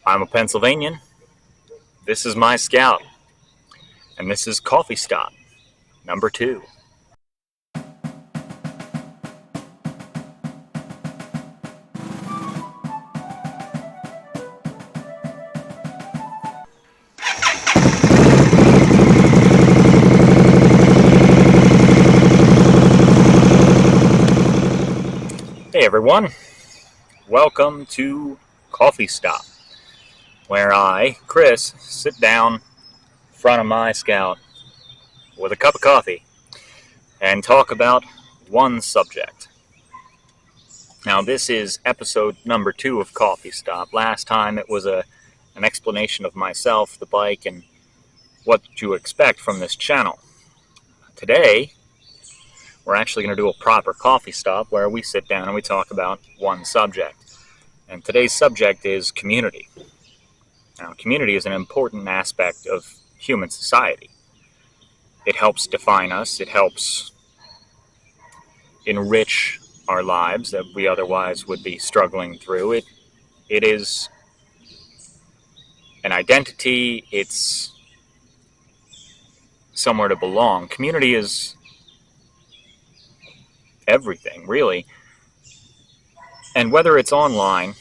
I'm a Pennsylvanian. This is my Scout. And this is Coffee Stop number 2. Hey everyone, welcome to Coffee Stop, where I, Chris, sit down in front of my Scout with a cup of coffee and talk about one subject. Now this is episode number 2 of Coffee Stop. Last time it was an explanation of myself, the bike, and what to expect from this channel. Today, we're actually going to do a proper coffee stop where we sit down and we talk about one subject. And today's subject is community. Now, community is an important aspect of human society. It helps define us. It helps enrich our lives that we otherwise would be struggling through. It is an identity. It's somewhere to belong. Community is everything, really. And whether it's online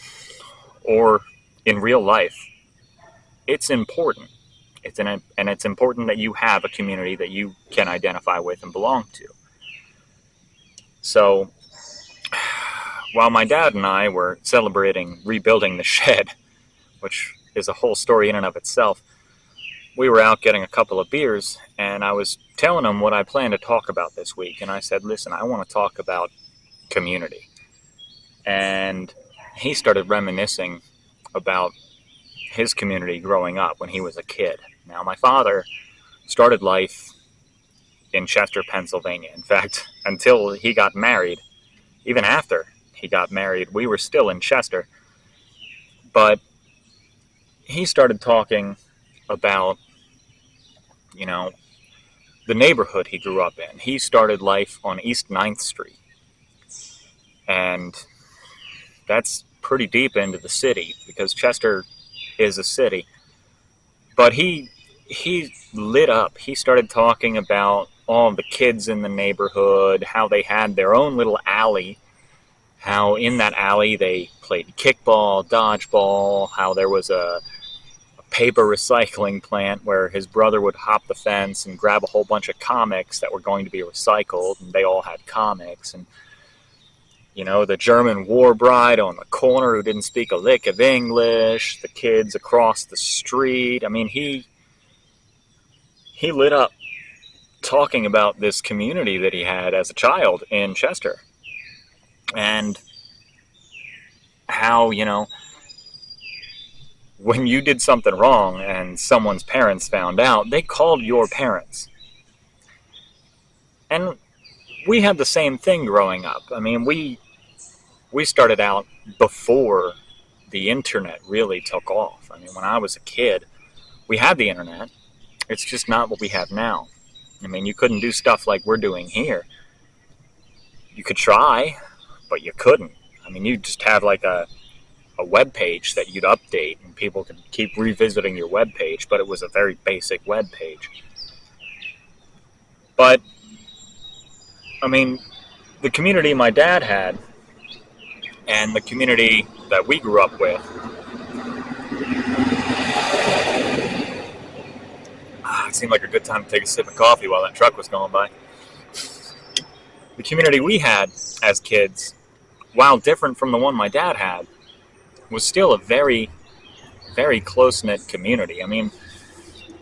or in real life, it's important. And it's important that you have a community that you can identify with and belong to. So, while my dad and I were celebrating rebuilding the shed, which is a whole story in and of itself, we were out getting a couple of beers, and I was telling him what I planned to talk about this week. And I said, listen, I want to talk about community. And he started reminiscing about his community growing up when he was a kid. Now, my father started life in Chester, Pennsylvania. In fact, until he got married, even after he got married, we were still in Chester. But he started talking about, the neighborhood he grew up in. He started life on East 9th Street. And that's pretty deep into the city because Chester is a city. But he lit up. He started talking about all the kids in the neighborhood, how they had their own little alley, how in that alley they played kickball, dodgeball, how there was a paper recycling plant where his brother would hop the fence and grab a whole bunch of comics that were going to be recycled, and they all had comics. And the German war bride on the corner who didn't speak a lick of English, the kids across the street. I mean, he lit up talking about this community that he had as a child in Chester. And how, when you did something wrong and someone's parents found out, they called your parents. And we had the same thing growing up. I mean, we started out before the internet really took off. I mean, when I was a kid, we had the internet. It's just not what we have now. I mean, you couldn't do stuff like we're doing here. You could try, but you couldn't. I mean, you just have like a web page that you'd update, and people could keep revisiting your web page, but it was a very basic web page. But, I mean, the community my dad had and the community that we grew up with, it seemed like a good time to take a sip of coffee while that truck was going by. The community we had as kids, while different from the one my dad had, was still a very, very close-knit community. I mean,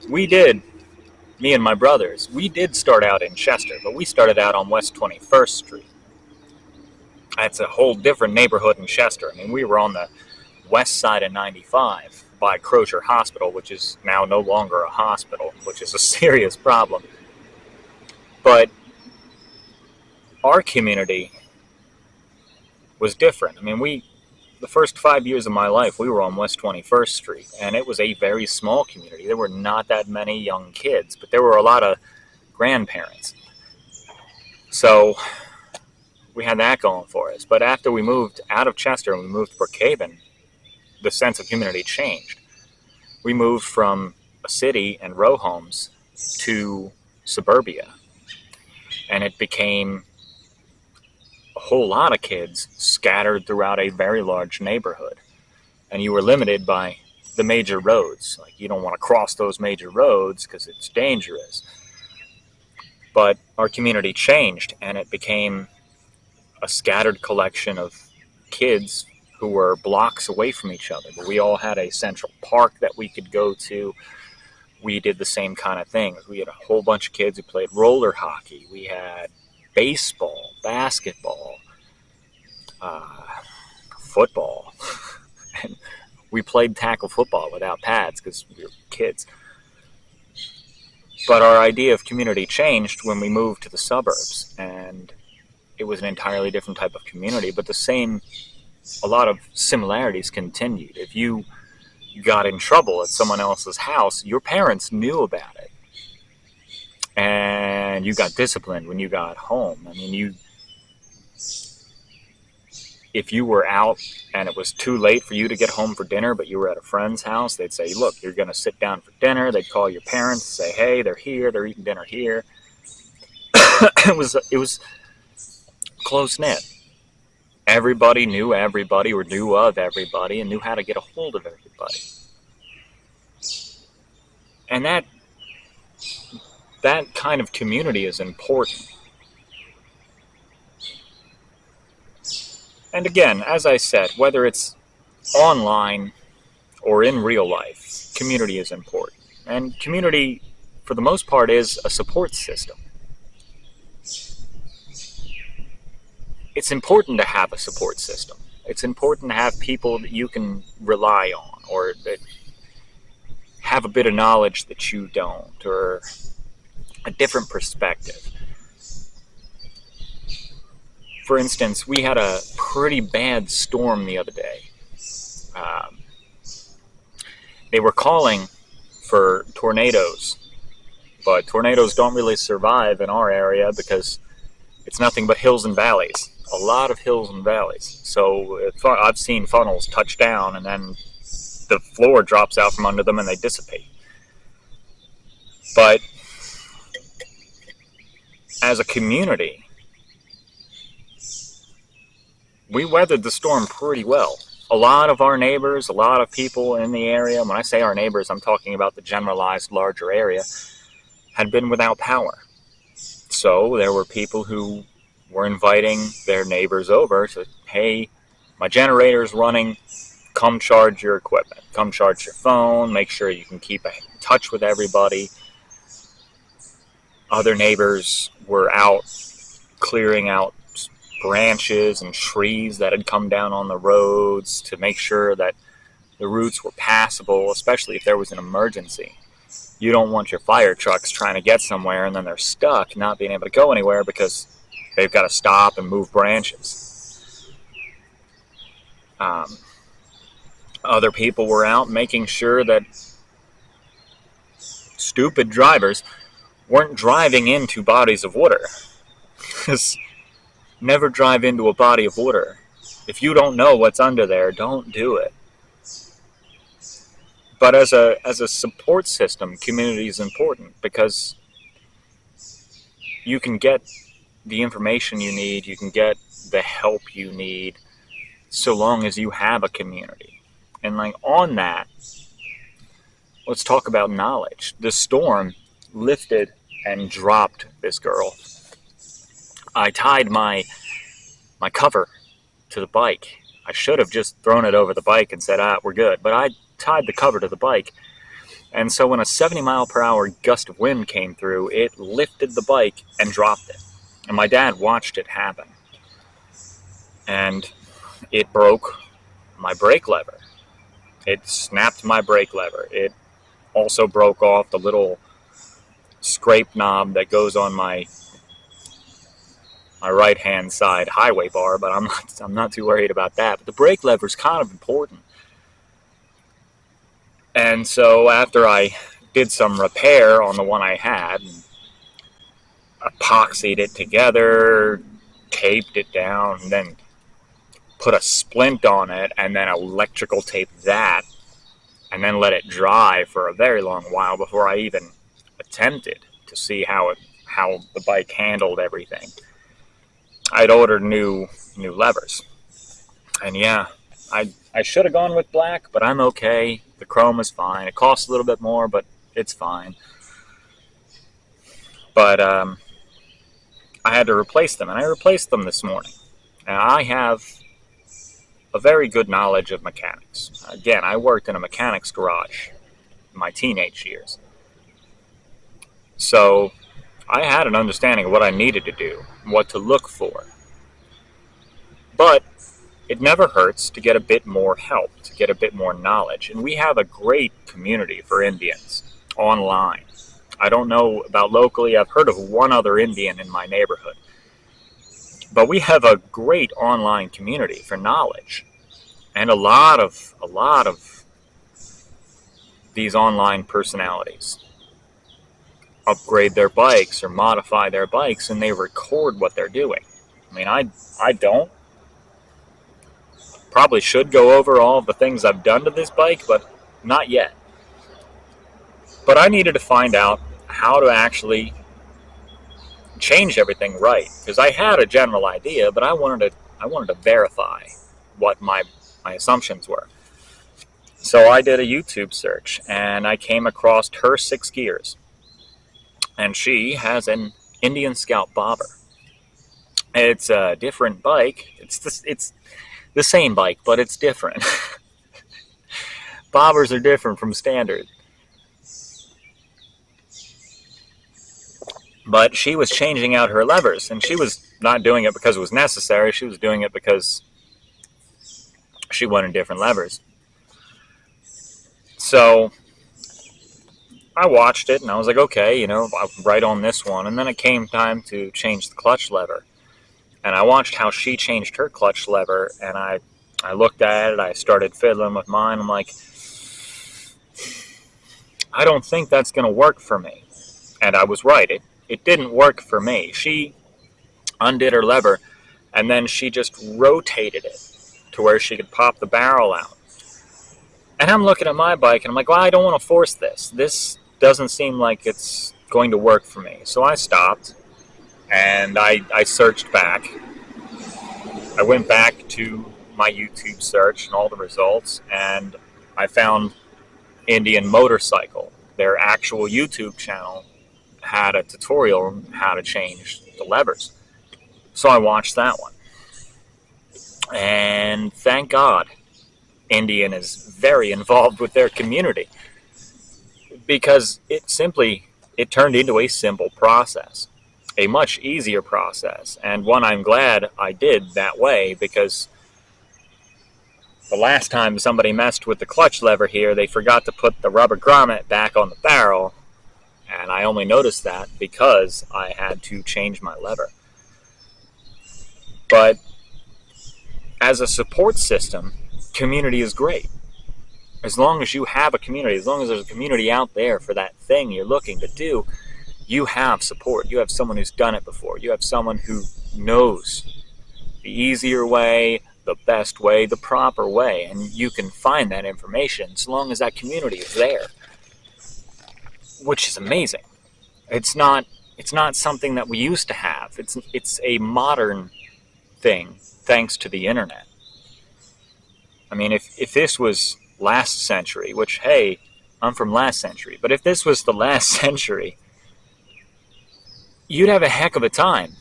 me and my brothers, we did start out in Chester, but we started out on West 21st Street. That's a whole different neighborhood in Chester. I mean, we were on the west side of 95 by Crozier Hospital, which is now no longer a hospital, which is a serious problem. But our community was different. I mean, the first 5 years of my life, we were on West 21st Street, and it was a very small community. There were not that many young kids, but there were a lot of grandparents. So we had that going for us. But after we moved out of Chester and we moved to Brookhaven, the sense of community changed. We moved from a city and row homes to suburbia, and it became a whole lot of kids scattered throughout a very large neighborhood, and you were limited by the major roads. Like, you don't want to cross those major roads because it's dangerous. But our community changed, and it became a scattered collection of kids who were blocks away from each other. But we all had a central park that we could go to. We did the same kind of things. We had a whole bunch of kids who played roller hockey. We had baseball, basketball, football. And we played tackle football without pads because we were kids. But our idea of community changed when we moved to the suburbs, and it was an entirely different type of community, but a lot of similarities continued. If you got in trouble at someone else's house, your parents knew about it, and you got disciplined when you got home. I mean, if you were out and it was too late for you to get home for dinner, but you were at a friend's house, they'd say, look, you're going to sit down for dinner. They'd call your parents, say, hey, they're here, they're eating dinner here. It was close-knit. Everybody knew everybody, or knew of everybody, and knew how to get a hold of everybody. And that kind of community is important. And again, as I said, whether it's online or in real life, community is important. And community, for the most part, is a support system. It's important to have a support system. It's important to have people that you can rely on, or that have a bit of knowledge that you don't, or a different perspective. For instance, we had a pretty bad storm the other day. They were calling for tornadoes, but tornadoes don't really survive in our area because it's nothing but hills and valleys. A lot of hills and valleys. So I've seen funnels touch down and then the floor drops out from under them and they dissipate. But as a community, we weathered the storm pretty well. A lot of our neighbors, a lot of people in the area, when I say our neighbors, I'm talking about the generalized larger area, had been without power. So there were people who were inviting their neighbors over to, hey, my generator's running, come charge your equipment, come charge your phone, make sure you can keep in touch with everybody. Other neighbors were out clearing out branches and trees that had come down on the roads to make sure that the routes were passable, especially if there was an emergency. You don't want your fire trucks trying to get somewhere and then they're stuck, not being able to go anywhere because they've got to stop and move branches. Other people were out making sure that stupid drivers weren't driving into bodies of water. Because never drive into a body of water. If you don't know what's under there, don't do it. But as a support system, community is important because you can get the information you need, you can get the help you need, so long as you have a community. And like on that, let's talk about knowledge. The storm lifted and dropped this girl. I tied my cover to the bike. I should have just thrown it over the bike and said, we're good. But I tied the cover to the bike. And so when a 70-mile-per-hour gust of wind came through, it lifted the bike and dropped it. And my dad watched it happen. And it broke my brake lever. It snapped my brake lever. It also broke off the little scrape knob that goes on my right-hand side highway bar, but I'm not too worried about that. But the brake lever is kind of important. And so after I did some repair on the one I had, and epoxied it together, taped it down, and then put a splint on it and then electrical tape that and then let it dry for a very long while before I even attempted to see how the bike handled everything. I'd ordered new levers, and yeah, I should have gone with black, but I'm okay. The chrome is fine. It costs a little bit more, but it's fine. But I had to replace them, and I replaced them this morning. And I have a very good knowledge of mechanics. Again, I worked in a mechanics garage in my teenage years. So I had an understanding of what I needed to do, what to look for. But it never hurts to get a bit more help, to get a bit more knowledge. And we have a great community for Indians online. I don't know about locally. I've heard of one other Indian in my neighborhood. But we have a great online community for knowledge. And a lot of these online personalities upgrade their bikes or modify their bikes, and they record what they're doing. I mean, I don't. Probably should go over all of the things I've done to this bike, but not yet. But I needed to find out how to actually change everything right, because I had a general idea, but I wanted to verify what my assumptions were. So I did a YouTube search, and I came across her 6 gears, and she has an Indian Scout bobber. It's a different bike. It's the same bike, but it's different. Bobbers are different from standard. But she was changing out her levers, and she was not doing it because it was necessary. She was doing it because she wanted different levers. So I watched it, and I was like, okay, I'm right on this one. And then it came time to change the clutch lever. And I watched how she changed her clutch lever, and I looked at it. I started fiddling with mine. I'm like, I don't think that's going to work for me. And I was right. It didn't work for me. She undid her lever, and then she just rotated it to where she could pop the barrel out. And I'm looking at my bike, and I'm like, well, I don't want to force this. This doesn't seem like it's going to work for me. So I stopped, and I searched back. I went back to my YouTube search and all the results, and I found Indian Motorcycle. Their actual YouTube channel had a tutorial on how to change the levers. So I watched that one. And thank God, Indian is very involved with their community, because it turned into a simple process, a much easier process, and one I'm glad I did that way, because the last time somebody messed with the clutch lever here, they forgot to put the rubber grommet back on the barrel, and I only noticed that because I had to change my lever. But as a support system, community is great. As long as you have a community, as long as there's a community out there for that thing you're looking to do, you have support. You have someone who's done it before. You have someone who knows the easier way, the best way, the proper way, and you can find that information as long as that community is there, which is amazing. It's not something that we used to have. It's a modern thing thanks to the internet. I mean, if this was last century, which, hey, I'm from last century, but if this was the last century, you'd have a heck of a time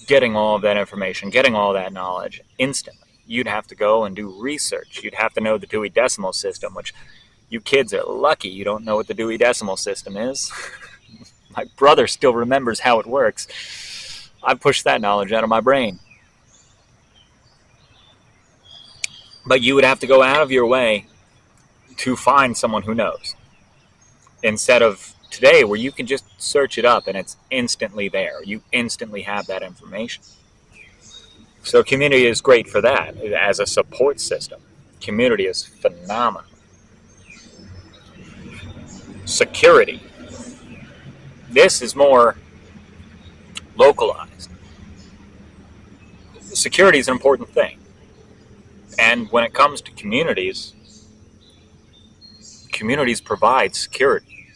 getting all of that information, getting all that knowledge instantly. You'd have to go and do research. You'd have to know the Dewey Decimal System, which you kids are lucky you don't know what the Dewey Decimal System is. My brother still remembers how it works. I pushed that knowledge out of my brain. But you would have to go out of your way to find someone who knows, instead of today where you can just search it up and it's instantly there. You instantly have that information. So community is great for that as a support system. Community is phenomenal. Security. This is more localized. Security is an important thing. And when it comes to communities, communities provide security.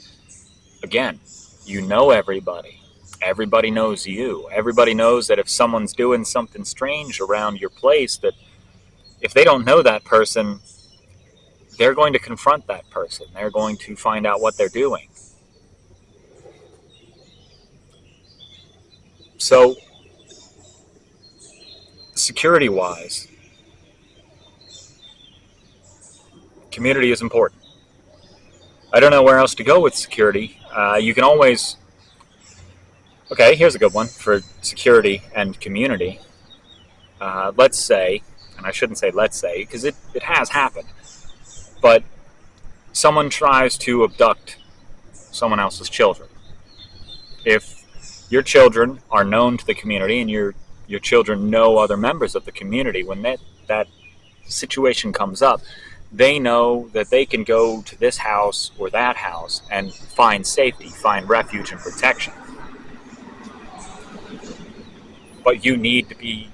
Again, you know everybody. Everybody knows you. Everybody knows that if someone's doing something strange around your place, that if they don't know that person, they're going to confront that person. They're going to find out what they're doing. So, security-wise, community is important. I don't know where else to go with security. You can always... Okay, here's a good one for security and community. Let's say, and I shouldn't say let's say, because it has happened, but someone tries to abduct someone else's children. If your children are known to the community and your children know other members of the community, when that situation comes up, they know that they can go to this house or that house and find safety, find refuge and protection. But you need to be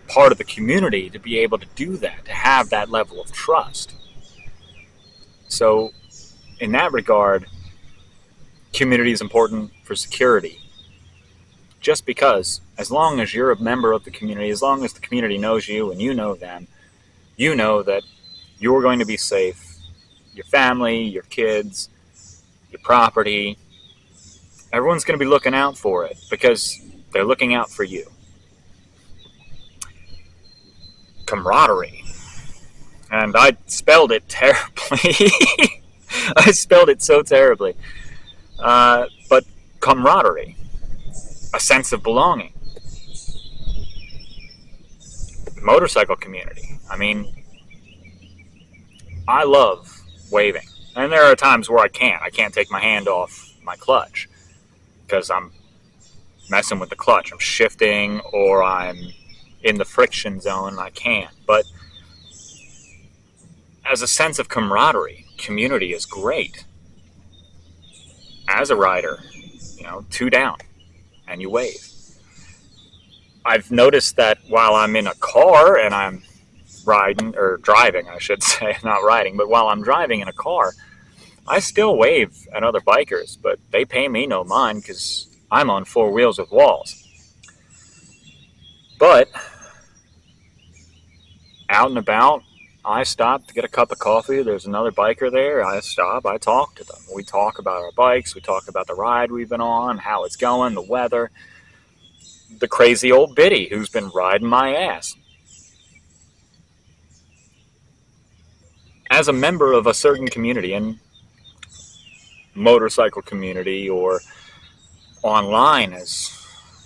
part of the community to be able to do that, to have that level of trust. So, in that regard, community is important for security. Just because, as long as you're a member of the community, as long as the community knows you and you know them, you know that you're going to be safe. Your family, your kids, your property, everyone's going to be looking out for it because they're looking out for you. Camaraderie. And I spelled it terribly. I spelled it so terribly. But camaraderie. A sense of belonging. Motorcycle community. I mean, I love waving. And there are times where I can't. I can't take my hand off my clutch because I'm messing with the clutch. I'm shifting or I'm in the friction zone and I can't. But as a sense of camaraderie, community is great. As a rider, two down and you wave. I've noticed that while I'm in a car and I'm riding, or driving, I should say, not riding, but while I'm driving in a car, I still wave at other bikers, but they pay me no mind because I'm on four wheels with walls. But out and about, I stop to get a cup of coffee. There's another biker there. I stop. I talk to them. We talk about our bikes. We talk about the ride we've been on, how it's going, the weather, the crazy old biddy who's been riding my ass. As a member of a certain community, and motorcycle community or online as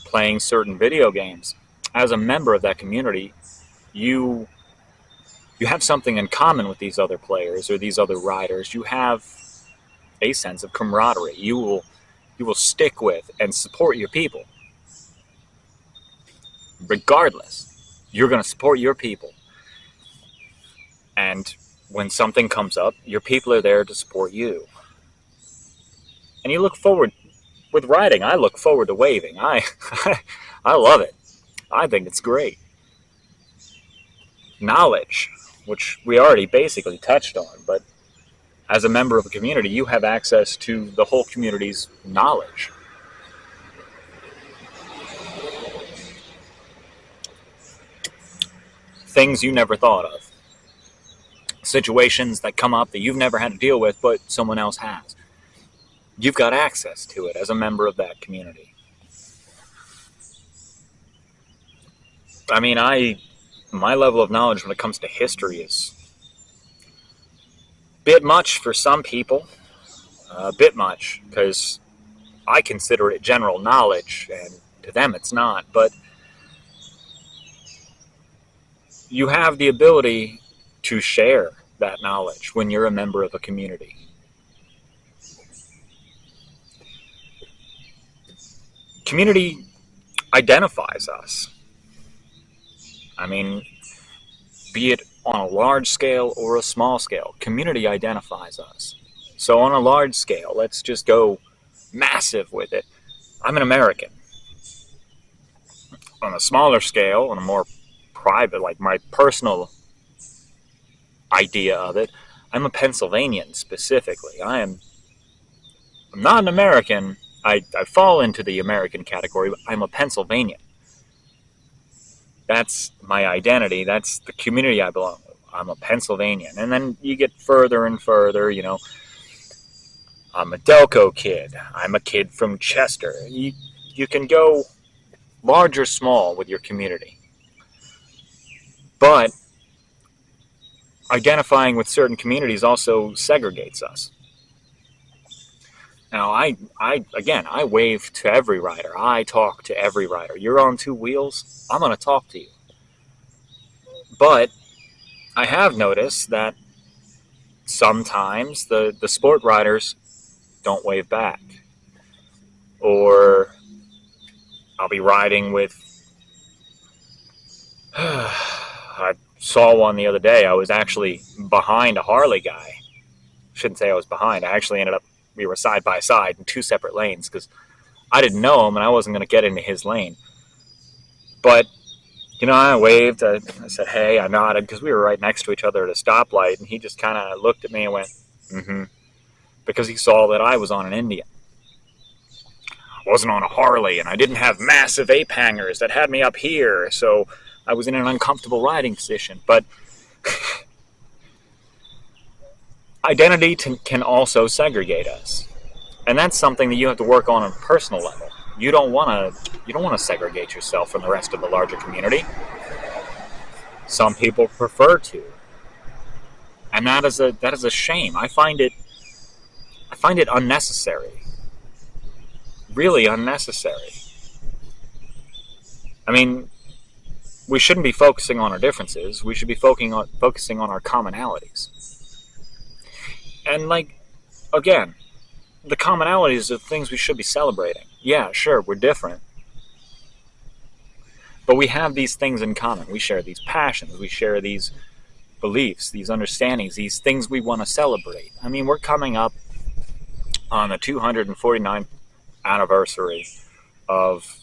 playing certain video games, as a member of that community, you have something in common with these other players or these other riders. You have a sense of camaraderie. You will stick with and support your people. Regardless, you're going to support your people. And when something comes up, your people are there to support you. And you look forward, with riding, I look forward to waving. I love it. I think it's great. Knowledge, which we already basically touched on, but as a member of a community, you have access to the whole community's knowledge. Things you never thought of. Situations that come up that you've never had to deal with, but someone else has. You've got access to it as a member of that community. I mean, my level of knowledge when it comes to history is a bit much for some people. A bit much, because I consider it general knowledge, and to them it's not. But you have the ability to share that knowledge when you're a member of a community. Community identifies us. I mean, be it on a large scale or a small scale, community identifies us. So on a large scale, let's just go massive with it. I'm an American. On a smaller scale, on a more private, like my personal idea of it. I'm a Pennsylvanian specifically. I'm not an American. I fall into the American category, but I'm a Pennsylvanian. That's my identity. That's the community I belong to. I'm a Pennsylvanian. And then you get further and further, I'm a Delco kid. I'm a kid from Chester. You can go large or small with your community. But identifying with certain communities also segregates us. Now, I wave to every rider. I talk to every rider. You're on two wheels, I'm going to talk to you. But I have noticed that sometimes the sport riders don't wave back. Or I'll be riding with... I saw one the other day. I was actually behind a Harley guy. Shouldn't say I was behind. I actually ended up... We were side by side in two separate lanes because I didn't know him and I wasn't going to get into his lane. But, I waved. I said, hey, I nodded because we were right next to each other at a stoplight. And he just kind of looked at me and went, mm-hmm, because he saw that I was on an Indian. I wasn't on a Harley and I didn't have massive ape hangers that had me up here. So I was in an uncomfortable riding position. But identity can also segregate us. And that's something that you have to work on a personal level. You don't want to segregate yourself from the rest of the larger community. Some people prefer to. And that is a shame. I find it unnecessary. Really unnecessary. I mean, we shouldn't be focusing on our differences. We should be focusing on our commonalities. And again, the commonalities of things we should be celebrating. Yeah, sure, we're different. But we have these things in common. We share these passions. We share these beliefs, these understandings, these things we want to celebrate. I mean, we're coming up on the 249th anniversary of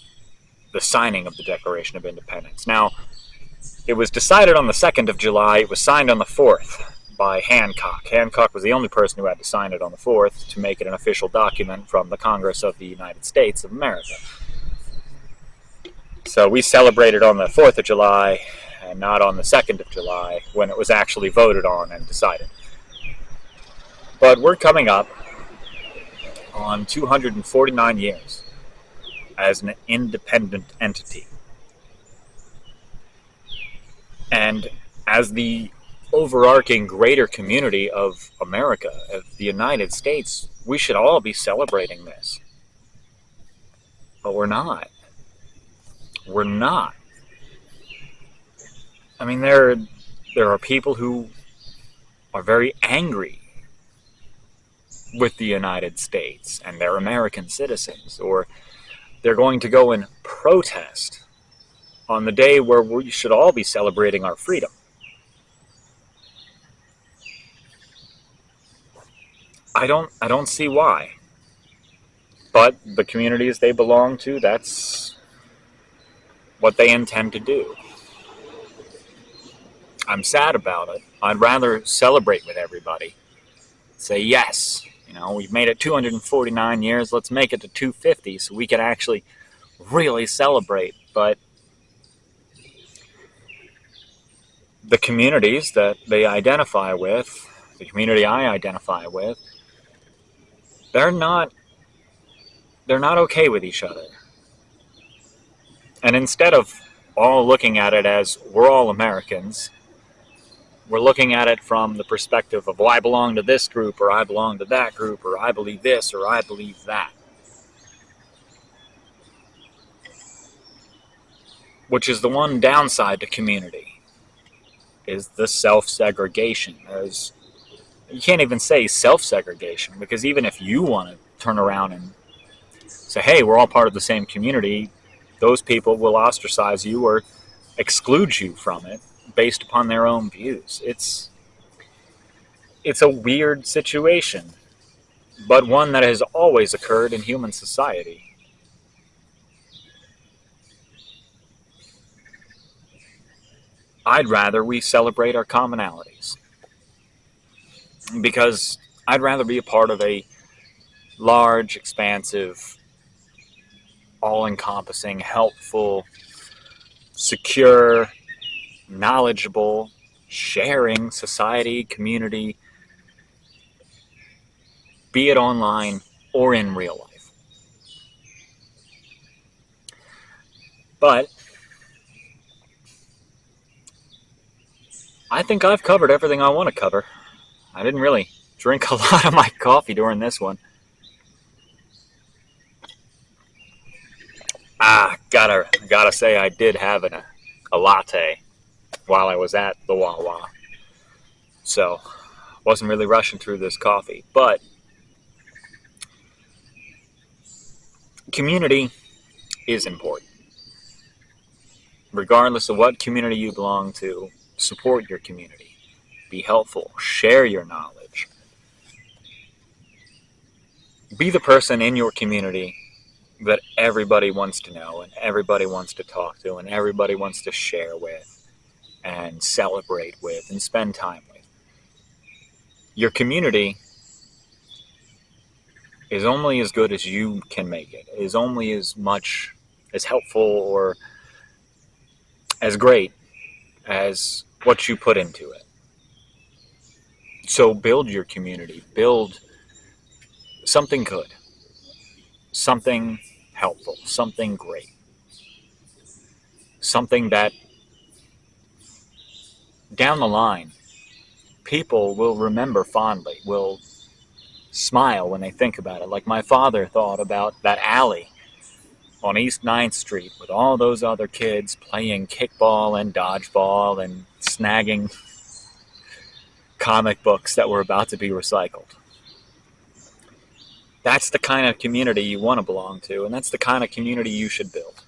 the signing of the Declaration of Independence. Now, it was decided on the 2nd of July. It was signed on the 4th. By Hancock. Hancock was the only person who had to sign it on the 4th to make it an official document from the Congress of the United States of America. So we celebrated on the 4th of July and not on the 2nd of July when it was actually voted on and decided. But we're coming up on 249 years as an independent entity. And as the overarching greater community of America, of the United States, we should all be celebrating this. But we're not. We're not. I mean, there are people who are very angry with the United States and their American citizens, or they're going to go and protest on the day where we should all be celebrating our freedom. I don't see why. But the communities they belong to, that's what they intend to do. I'm sad about it. I'd rather celebrate with everybody. Say, yes, we've made it 249 years, let's make it to 250 so we can actually really celebrate. But the communities that they identify with, the community I identify with, they're not okay with each other. And instead of all looking at it as we're all Americans, we're looking at it from the perspective of, well, I belong to this group, or I belong to that group, or I believe this, or I believe that. Which is the one downside to community, is the self-segregation. You can't even say self-segregation, because even if you want to turn around and say, hey, we're all part of the same community, those people will ostracize you or exclude you from it based upon their own views. It's a weird situation, but one that has always occurred in human society. I'd rather we celebrate our commonalities. because I'd rather be a part of a large, expansive, all-encompassing, helpful, secure, knowledgeable, sharing society, community, be it online or in real life. But I think I've covered everything I want to cover. I didn't really drink a lot of my coffee during this one. Gotta say I did have a latte while I was at the Wawa. So, wasn't really rushing through this coffee. But community is important. Regardless of what community you belong to, support your community. Be helpful. Share your knowledge. Be the person in your community that everybody wants to know and everybody wants to talk to and everybody wants to share with and celebrate with and spend time with. Your community is only as good as you can make it. It is only as much as helpful or as great as what you put into it. So build your community. Build something good. Something helpful. Something great. Something that down the line people will remember fondly, will smile when they think about it. Like my father thought about that alley on East 9th Street with all those other kids playing kickball and dodgeball and snagging comic books that were about to be recycled. That's the kind of community you want to belong to, and that's the kind of community you should build.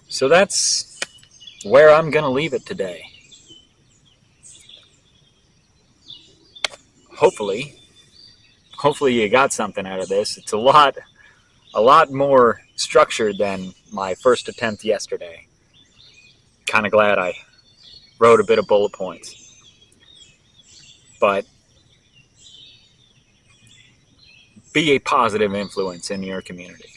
So that's where I'm going to leave it today. Hopefully you got something out of this. It's a lot more structured than my first attempt yesterday. Kind of glad I wrote a bit of bullet points. But be a positive influence in your community.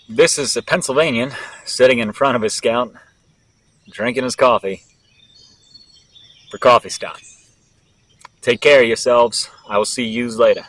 This is a Pennsylvanian sitting in front of his Scout, drinking his coffee for coffee stop. Take care of yourselves. I will see you later.